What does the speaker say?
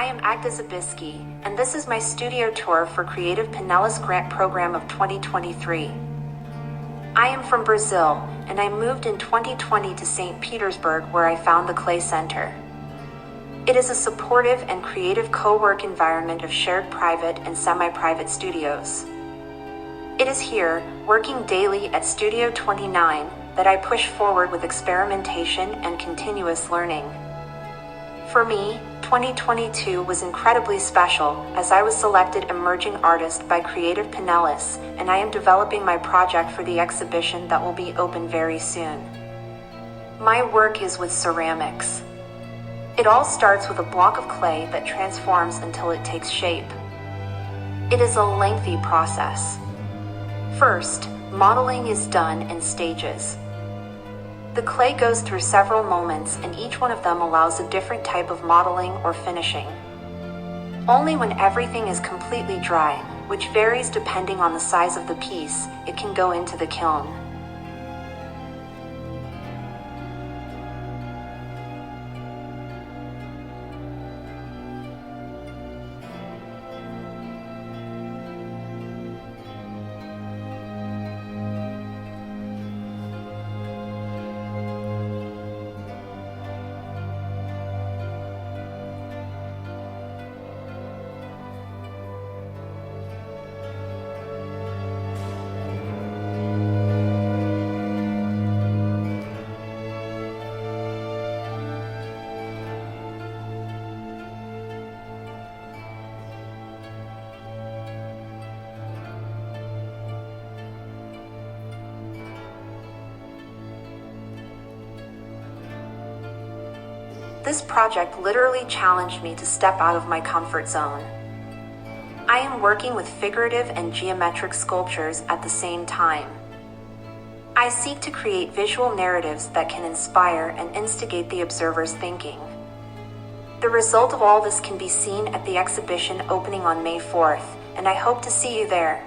am Agueda Zabisky, and this is my studio tour for Creative Pinellas Grant Program of 2023. I am from Brazil, and I moved in 2020 to St. Petersburg, where I found the Clay Center. It is a supportive and creative co-work environment of shared private and semi-private studios. It is here, working daily at Studio 29, that I push forward with experimentation and continuous learning. For me, 2022 was incredibly special, as I was selected Emerging Artist by Creative Pinellas, and I am developing my project for the exhibition that will be open very soon. My work is with ceramics. It all starts with a block of clay that transforms until it takes shape. It is a lengthy process. First, modeling is done in stages. The clay goes through several moments, and each one of them allows a different type of modeling or finishing. Only when everything is completely dry, which varies depending on the size of the piece, it can go into the kiln. This project literally challenged me to step out of my comfort zone. I am working with figurative and geometric sculptures at the same time. I seek to create visual narratives that can inspire and instigate the observer's thinking. The result of all this can be seen at the exhibition opening on May 4th, and I hope to see you there.